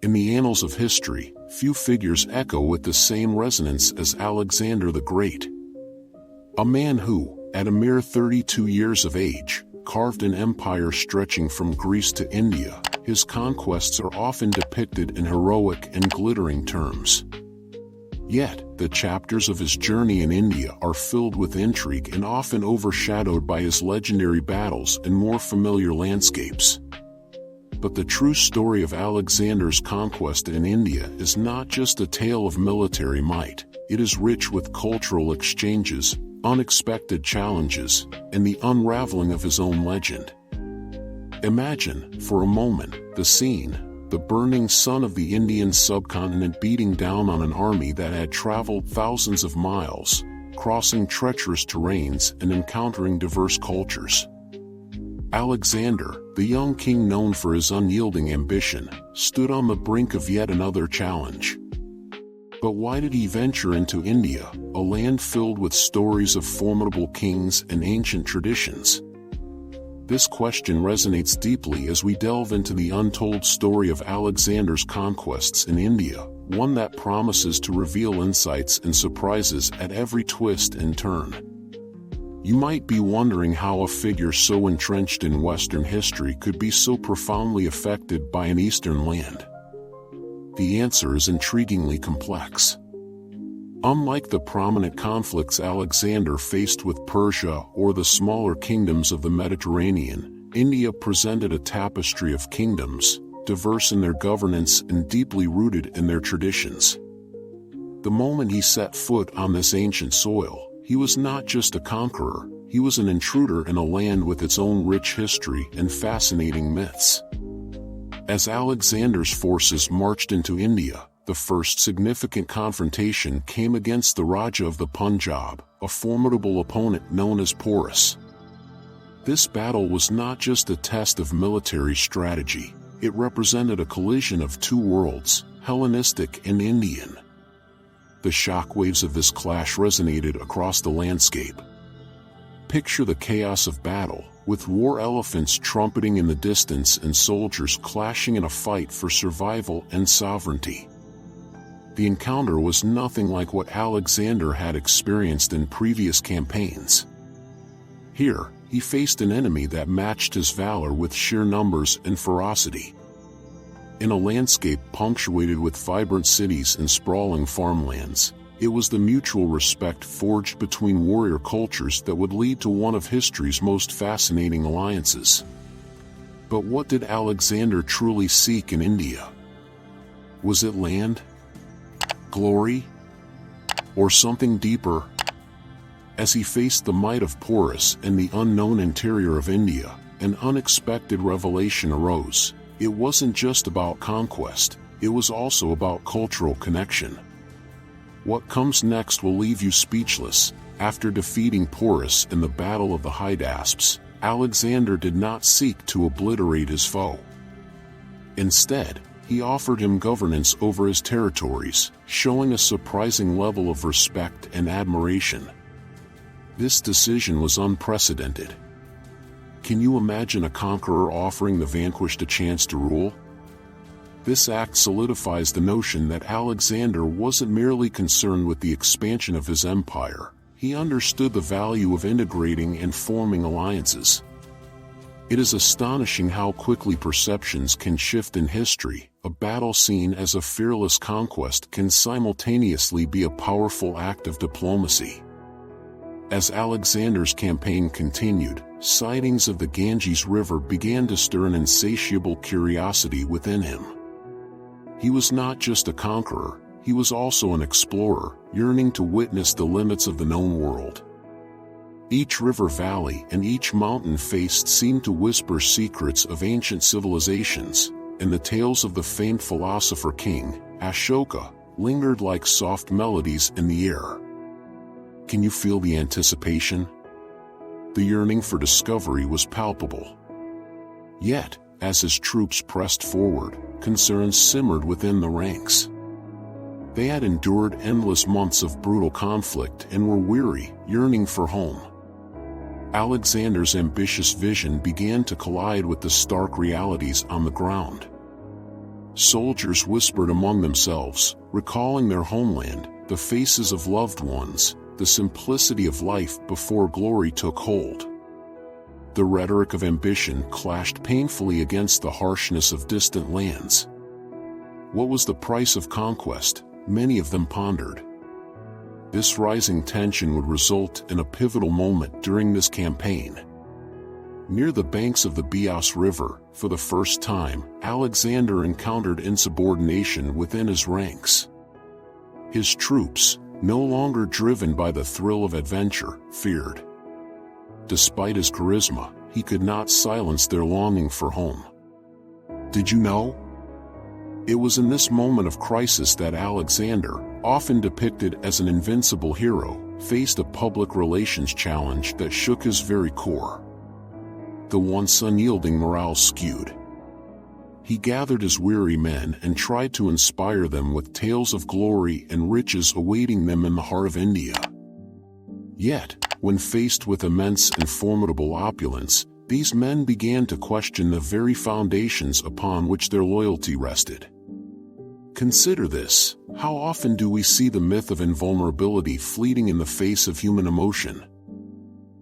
In the annals of history, few figures echo with the same resonance as Alexander the Great. A man who, at a mere 32 years of age, carved an empire stretching from Greece to India. His conquests are often depicted in heroic and glittering terms. Yet, the chapters of his journey in India are filled with intrigue and often overshadowed by his legendary battles in more familiar landscapes. But the true story of Alexander's conquest in India is not just a tale of military might. It is rich with cultural exchanges, unexpected challenges, and the unraveling of his own legend. Imagine, for a moment, the scene: the burning sun of the Indian subcontinent beating down on an army that had traveled thousands of miles, crossing treacherous terrains and encountering diverse cultures. Alexander, the young king known for his unyielding ambition, stood on the brink of yet another challenge. But why did he venture into India, a land filled with stories of formidable kings and ancient traditions? This question resonates deeply as we delve into the untold story of Alexander's conquests in India, one that promises to reveal insights and surprises at every twist and turn. You might be wondering how a figure so entrenched in Western history could be so profoundly affected by an Eastern land. The answer is intriguingly complex. Unlike the prominent conflicts Alexander faced with Persia or the smaller kingdoms of the Mediterranean, India presented a tapestry of kingdoms, diverse in their governance and deeply rooted in their traditions. The moment he set foot on this ancient soil, he was not just a conqueror, he was an intruder in a land with its own rich history and fascinating myths. As Alexander's forces marched into India, the first significant confrontation came against the Raja of the Punjab, a formidable opponent known as Porus. This battle was not just a test of military strategy, it represented a collision of two worlds, Hellenistic and Indian. The shockwaves of this clash resonated across the landscape. Picture the chaos of battle, with war elephants trumpeting in the distance and soldiers clashing in a fight for survival and sovereignty. The encounter was nothing like what Alexander had experienced in previous campaigns. Here, he faced an enemy that matched his valor with sheer numbers and ferocity. In a landscape punctuated with vibrant cities and sprawling farmlands, it was the mutual respect forged between warrior cultures that would lead to one of history's most fascinating alliances. But what did Alexander truly seek in India? Was it land? Glory? Or something deeper? As he faced the might of Porus and the unknown interior of India, an unexpected revelation arose. It wasn't just about conquest, it was also about cultural connection. What comes next will leave you speechless. After defeating Porus in the Battle of the Hydaspes, Alexander did not seek to obliterate his foe. Instead, he offered him governance over his territories, showing a surprising level of respect and admiration. This decision was unprecedented. Can you imagine a conqueror offering the vanquished a chance to rule? This act solidifies the notion that Alexander wasn't merely concerned with the expansion of his empire, he understood the value of integrating and forming alliances. It is astonishing how quickly perceptions can shift in history. A battle seen as a fearless conquest can simultaneously be a powerful act of diplomacy. As Alexander's campaign continued, sightings of the Ganges River began to stir an insatiable curiosity within him. He was not just a conqueror, he was also an explorer, yearning to witness the limits of the known world. Each river valley and each mountain face seemed to whisper secrets of ancient civilizations, and the tales of the famed philosopher king, Ashoka, lingered like soft melodies in the air. Can you feel the anticipation? The yearning for discovery was palpable. Yet, as his troops pressed forward, concerns simmered within the ranks. They had endured endless months of brutal conflict and were weary, yearning for home. Alexander's ambitious vision began to collide with the stark realities on the ground. soldiers whispered among themselves, recalling their homeland, the faces of loved ones, the simplicity of life before glory took hold. The rhetoric of ambition clashed painfully against the harshness of distant lands. What was the price of conquest? Many of them pondered. This rising tension would result in a pivotal moment during this campaign. Near the banks of the Bios River, for the first time, Alexander encountered insubordination within his ranks. His troops, no longer driven by the thrill of adventure, feared. Despite his charisma, he could not silence their longing for home. Did you know? It was in this moment of crisis that Alexander, often depicted as an invincible hero, faced a public relations challenge that shook his very core. The once unyielding morale skewed. He gathered his weary men and tried to inspire them with tales of glory and riches awaiting them in the heart of India. Yet, when faced with immense and formidable opulence, these men began to question the very foundations upon which their loyalty rested. Consider this: how often do we see the myth of invulnerability fleeting in the face of human emotion?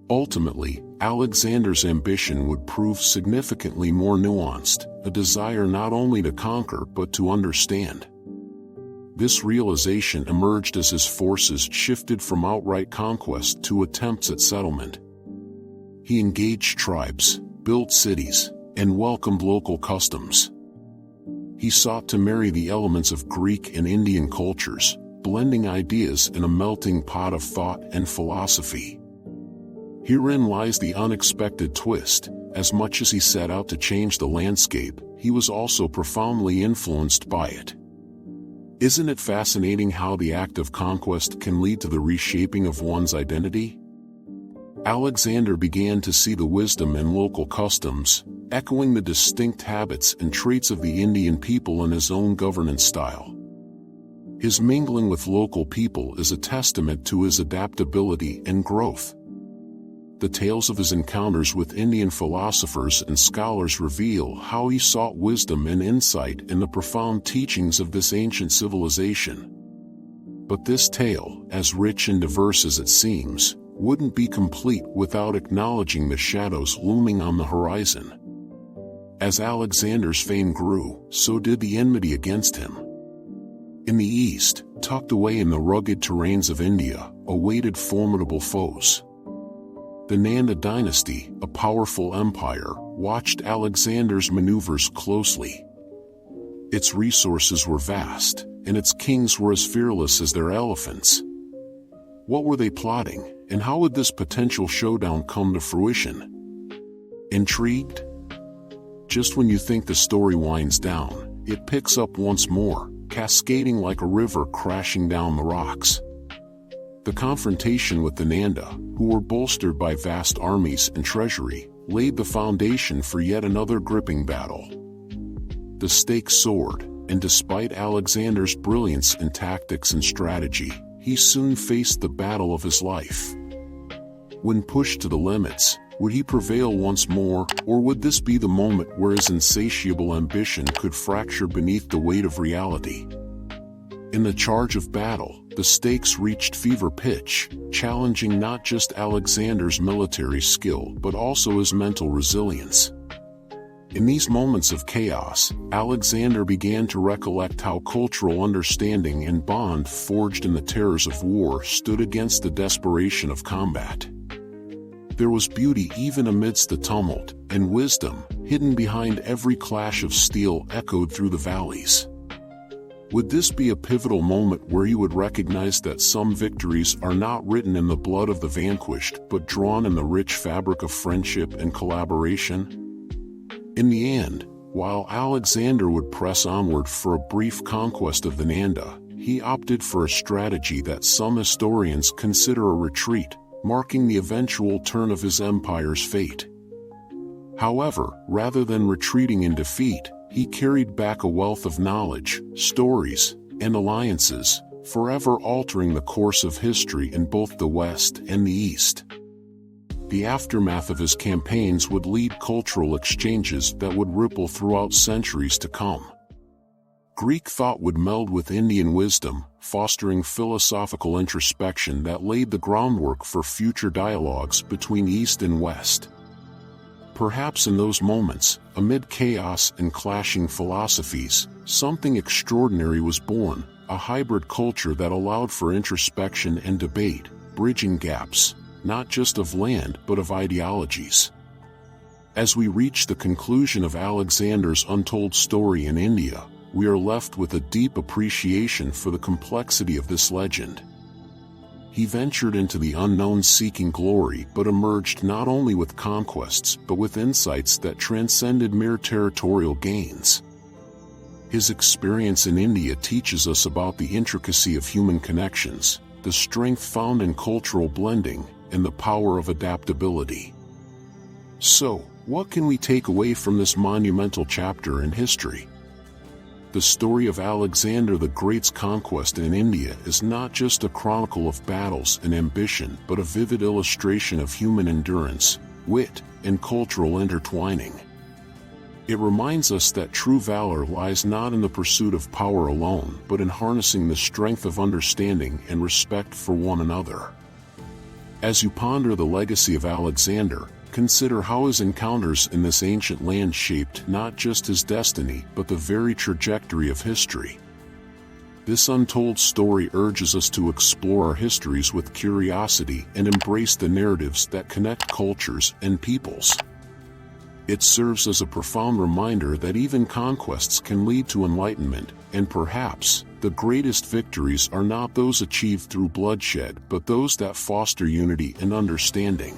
Ultimately, Alexander's ambition would prove significantly more nuanced, a desire not only to conquer but to understand. This realization emerged as his forces shifted from outright conquest to attempts at settlement. He engaged tribes, built cities, and welcomed local customs. He sought to marry the elements of Greek and Indian cultures, blending ideas in a melting pot of thought and philosophy. Herein lies the unexpected twist: as much as he set out to change the landscape, he was also profoundly influenced by it. Isn't it fascinating how the act of conquest can lead to the reshaping of one's identity? Alexander began to see the wisdom in local customs, echoing the distinct habits and traits of the Indian people in his own governance style. His mingling with local people is a testament to his adaptability and growth. The tales of his encounters with Indian philosophers and scholars reveal how he sought wisdom and insight in the profound teachings of this ancient civilization. But this tale, as rich and diverse as it seems, wouldn't be complete without acknowledging the shadows looming on the horizon. As Alexander's fame grew, so did the enmity against him. In the east, tucked away in the rugged terrains of India, awaited formidable foes. The Nanda dynasty, a powerful empire, watched Alexander's maneuvers closely. Its resources were vast, and its kings were as fearless as their elephants. What were they plotting, and how would this potential showdown come to fruition? Intrigued? Just when you think the story winds down, it picks up once more, cascading like a river crashing down the rocks. The confrontation with the Nanda, who were bolstered by vast armies and treasury, laid the foundation for yet another gripping battle. The stakes soared, and despite Alexander's brilliance in tactics and strategy, he soon faced the battle of his life. When pushed to the limits, would he prevail once more, or would this be the moment where his insatiable ambition could fracture beneath the weight of reality? In the charge of battle, the stakes reached fever pitch, challenging not just Alexander's military skill but also his mental resilience. In these moments of chaos, Alexander began to recollect how cultural understanding and bond forged in the terrors of war stood against the desperation of combat. There was beauty even amidst the tumult, and wisdom, hidden behind every clash of steel, echoed through the valleys. Would this be a pivotal moment where he would recognize that some victories are not written in the blood of the vanquished but drawn in the rich fabric of friendship and collaboration? In the end, while Alexander would press onward for a brief conquest of the Nanda, he opted for a strategy that some historians consider a retreat, marking the eventual turn of his empire's fate. However, rather than retreating in defeat, he carried back a wealth of knowledge, stories, and alliances, forever altering the course of history in both the West and the East. The aftermath of his campaigns would lead cultural exchanges that would ripple throughout centuries to come. Greek thought would meld with Indian wisdom, fostering philosophical introspection that laid the groundwork for future dialogues between East and West. Perhaps in those moments, amid chaos and clashing philosophies, something extraordinary was born, a hybrid culture that allowed for introspection and debate, bridging gaps, not just of land but of ideologies. As we reach the conclusion of Alexander's untold story in India, we are left with a deep appreciation for the complexity of this legend. He ventured into the unknown seeking glory but emerged not only with conquests but with insights that transcended mere territorial gains. His experience in India teaches us about the intricacy of human connections, the strength found in cultural blending, and the power of adaptability. So, what can we take away from this monumental chapter in history? The story of Alexander the Great's conquest in India is not just a chronicle of battles and ambition but a vivid illustration of human endurance, wit, and cultural intertwining. It reminds us that true valor lies not in the pursuit of power alone but in harnessing the strength of understanding and respect for one another. As you ponder the legacy of Alexander, consider how his encounters in this ancient land shaped not just his destiny but the very trajectory of history. This untold story urges us to explore our histories with curiosity and embrace the narratives that connect cultures and peoples. It serves as a profound reminder that even conquests can lead to enlightenment, and perhaps, the greatest victories are not those achieved through bloodshed but those that foster unity and understanding.